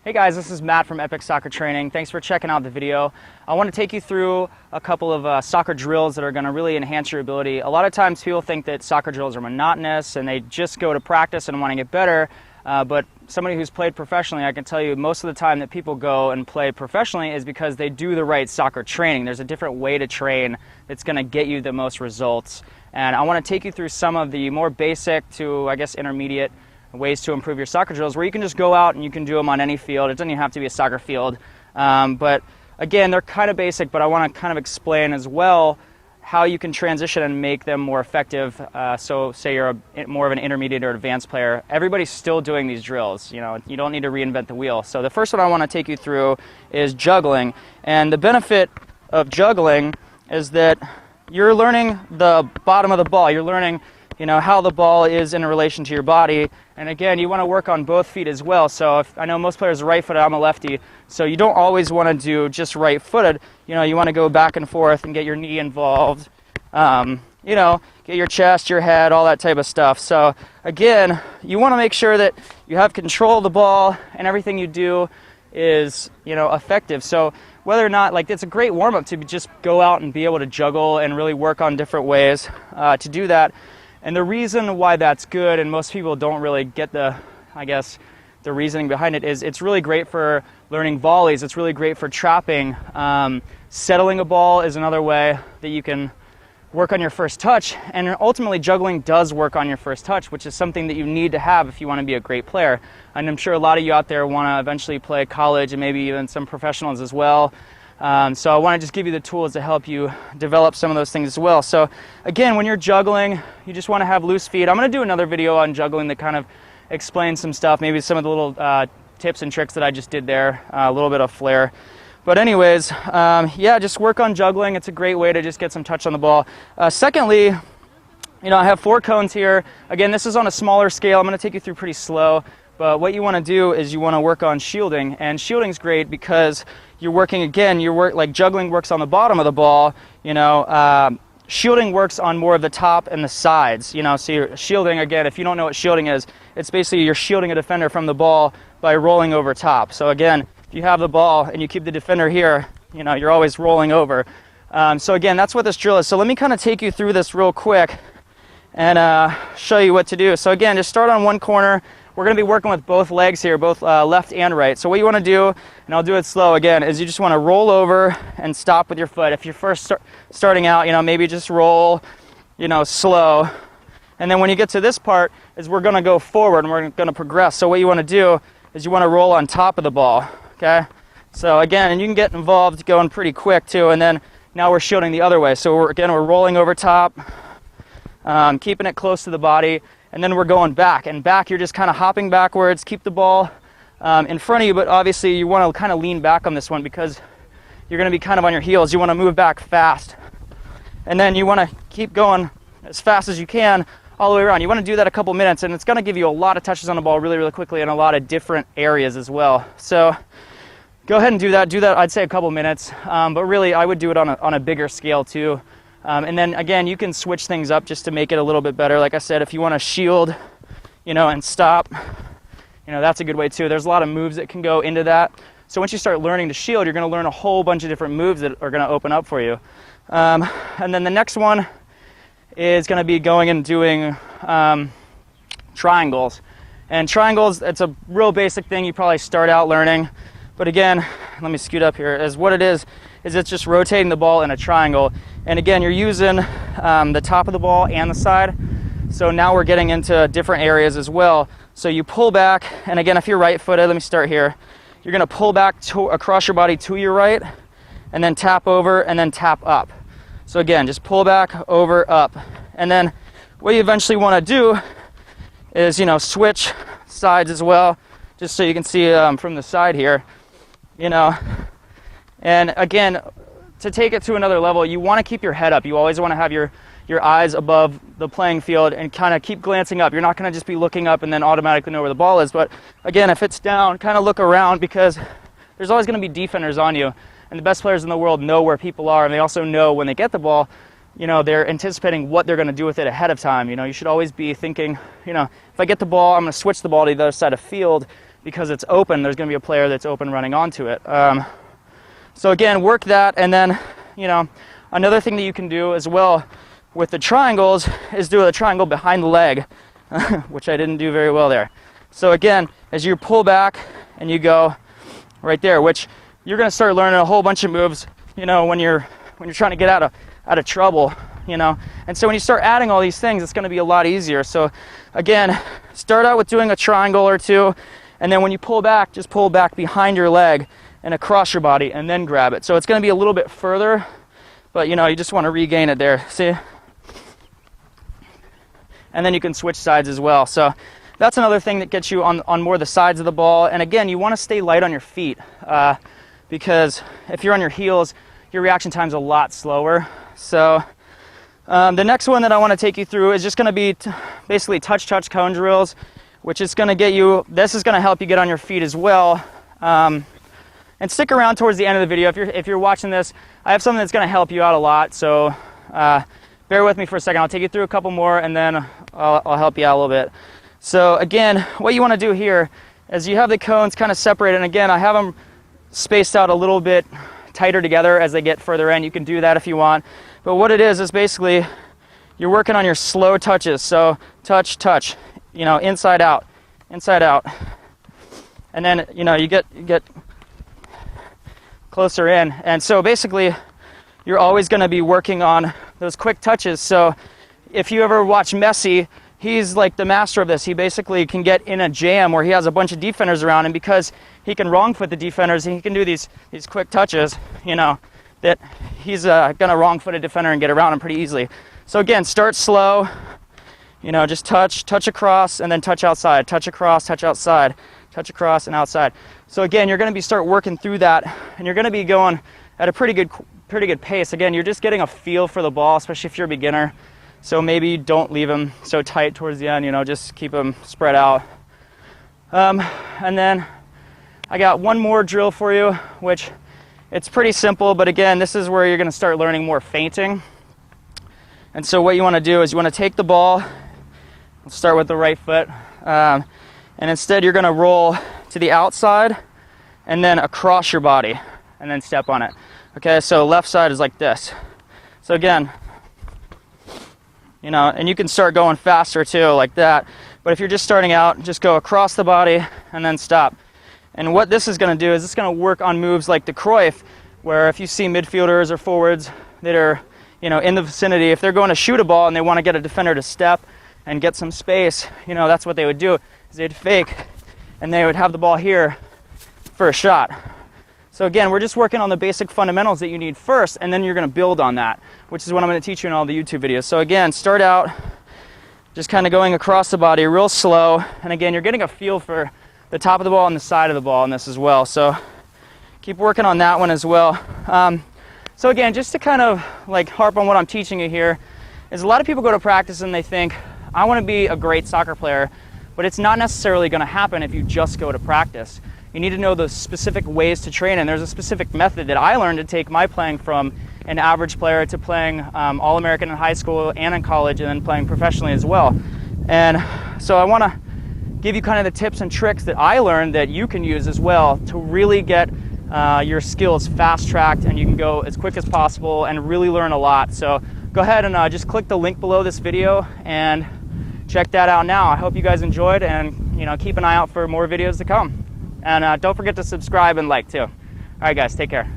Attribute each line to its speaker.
Speaker 1: Hey guys, this is Matt from Epic Soccer Training. Thanks for checking out the video. I want to take you through a couple of soccer drills that are going to really enhance your ability. A lot of times people think that soccer drills are monotonous and they just go to practice and want to get better, but somebody who's played professionally, I can tell you most of the time that people go and play professionally is because they do the right soccer training. There's a different way to train that's going to get you the most results. And I want to take you through some of the more basic to, I guess, intermediate ways to improve your soccer drills where you can just go out and you can do them on any field. It doesn't even have to be a soccer field. But again, they're kind of basic, but I want to kind of explain as well how you can transition and make them more effective. So say you're more of an intermediate or advanced player, everybody's still doing these drills. You know, you don't need to reinvent the wheel. So the first one I want to take you through is juggling. And the benefit of juggling is that you're learning the bottom of the ball. You're learning, you know, how the ball is in relation to your body. And again, you want to work on both feet as well. So if, I know most players are right-footed, I'm a lefty, so you don't always want to do just right-footed. You know, you want to go back and forth and get your knee involved. You know, get your chest, your head, all that type of stuff. So again, you want to make sure that you have control of the ball and everything you do is, you know, effective. So whether or not, like, it's a great warm-up to just go out and be able to juggle and really work on different ways to do that. And the reason why that's good, and most people don't really get the, I guess, the reasoning behind it, is it's really great for learning volleys. It's really great for trapping. Settling a ball is another way that you can work on your first touch. And ultimately, juggling does work on your first touch, which is something that you need to have if you want to be a great player. And I'm sure a lot of you out there want to eventually play college and maybe even some professionals as well. So I want to just give you the tools to help you develop some of those things as well. So again, when you're juggling, you just want to have loose feet. I'm going to do another video on juggling that kind of explains some stuff, maybe some of the little tips and tricks that I just did there, a little bit of flair. But anyways, yeah, just work on juggling. It's a great way to just get some touch on the ball. Secondly, you know, I have 4 cones here. Again, this is on a smaller scale. I'm going to take you through pretty slow. But what you want to do is you want to work on shielding, and shielding is great because you're working, again, like juggling works on the bottom of the ball, you know, shielding works on more of the top and the sides, you know. So you're shielding, again, if you don't know what shielding is, it's basically you're shielding a defender from the ball by rolling over top. So again, if you have the ball and you keep the defender here, you know, you're always rolling over. So again, that's what this drill is. So let me kind of take you through this real quick and show you what to do. So again, just start on one corner. We're going to be working with both legs here, both left and right. So what you want to do, and I'll do it slow again, is you just want to roll over and stop with your foot. If you're first starting out, you know, maybe just roll, you know, slow. And then when you get to this part, is we're going to go forward and we're going to progress. So what you want to do is you want to roll on top of the ball, okay? So again, and you can get involved going pretty quick too, and then now we're shielding the other way. So we're rolling over top, keeping it close to the body. And then we're going back, and back you're just kind of hopping backwards, keep the ball in front of you, but obviously you want to kind of lean back on this one because you're going to be kind of on your heels. You want to move back fast. And then you want to keep going as fast as you can all the way around. You want to do that a couple minutes, and it's going to give you a lot of touches on the ball really, really quickly in a lot of different areas as well. So go ahead and do that. Do that, I'd say, a couple minutes, but really I would do it on a bigger scale too. And then again, you can switch things up just to make it a little bit better. Like I said, if you want to shield, you know, and stop, you know, that's a good way too. There's a lot of moves that can go into that. So once you start learning to shield, you're going to learn a whole bunch of different moves that are going to open up for you. And then the next one is going to be going and doing triangles. And triangles, it's a real basic thing you probably start out learning. But again, let me scoot up here, is what it is it's just rotating the ball in a triangle. And again, you're using the top of the ball and the side. So now we're getting into different areas as well. So you pull back, and again, if you're right-footed, let me start here. You're going to pull back across your body to your right, and then tap over, and then tap up. So again, just pull back, over, up. And then what you eventually want to do is, you know, switch sides as well, just so you can see from the side here, you know. And again, to take it to another level, you want to keep your head up. You always want to have your eyes above the playing field and kind of keep glancing up. You're not going to just be looking up and then automatically know where the ball is. But again, if it's down, kind of look around, because there's always going to be defenders on you. And the best players in the world know where people are, and they also know when they get the ball, you know, they're anticipating what they're going to do with it ahead of time. You know, you should always be thinking, you know, if I get the ball, I'm going to switch the ball to the other side of the field. because it's open. There's going to be a player that's open running onto it. So again, work that, and then, you know, another thing that you can do as well with the triangles is do a triangle behind the leg, which I didn't do very well there. So again, as you pull back and you go right there, which you're going to start learning a whole bunch of moves, you know, when you're trying to get out of trouble, you know. And so when you start adding all these things, it's going to be a lot easier. So again, start out with doing a triangle or two, and then when you pull back, just pull back behind your leg and across your body, and then grab it. So it's going to be a little bit further, but you know, you just want to regain it there. See? And then you can switch sides as well. So that's another thing that gets you on more the sides of the ball. And again, you want to stay light on your feet, because if you're on your heels, your reaction time's a lot slower. So the next one that I want to take you through is just going to be basically touch cone drills, which is going to get you, this is going to help you get on your feet as well. And stick around towards the end of the video. If you're watching this, I have something that's going to help you out a lot. So bear with me for a second. I'll take you through a couple more, and then I'll help you out a little bit. So again, what you want to do here is you have the cones kind of separated. And again, I have them spaced out a little bit tighter together as they get further in. You can do that if you want. But what it is basically you're working on your slow touches. So touch, touch, you know, inside out, and then, you know, you get closer in. And so basically you're always going to be working on those quick touches. So if you ever watch Messi, he's like the master of this. He basically can get in a jam where he has a bunch of defenders around him, because he can wrong foot the defenders, and he can do these quick touches, you know, that he's going to wrong foot a defender and get around him pretty easily. So again, start slow, you know, just touch across, and then touch outside, touch across, touch outside, touch across and outside. So again, you're going to be start working through that, and you're going to be going at a pretty good pace. Again, you're just getting a feel for the ball, especially if you're a beginner. So maybe don't leave them so tight towards the end, you know, just keep them spread out. And then I got one more drill for you, which it's pretty simple, but again, this is where you're going to start learning more feinting. And so what you want to do is you want to take the ball, let's start with the right foot, and instead you're going to roll to the outside and then across your body and then step on it. Okay, so left side is like this. So again, you know, and you can start going faster too, like that. But if you're just starting out, just go across the body and then stop. And what this is going to do is it's going to work on moves like the Cruyff, where if you see midfielders or forwards that are, you know, in the vicinity, if they're going to shoot a ball and they want to get a defender to step and get some space, you know, that's what they would do, is they'd fake and they would have the ball here for a shot. So again, we're just working on the basic fundamentals that you need first, and then you're going to build on that, which is what I'm going to teach you in all the YouTube videos. So again, start out just kind of going across the body real slow, and again, you're getting a feel for the top of the ball and the side of the ball in this as well. So keep working on that one as well. So again, just to kind of like harp on what I'm teaching you here, is a lot of people go to practice and they think, I want to be a great soccer player, but it's not necessarily going to happen if you just go to practice. You need to know the specific ways to train, and there's a specific method that I learned to take my playing from an average player to playing All-American in high school and in college, and then playing professionally as well. And so I want to give you kind of the tips and tricks that I learned that you can use as well to really get your skills fast-tracked, and you can go as quick as possible and really learn a lot. So go ahead and just click the link below this video and check that out now. I hope you guys enjoyed, and you know, keep an eye out for more videos to come. And don't forget to subscribe and like too. All right, guys, take care.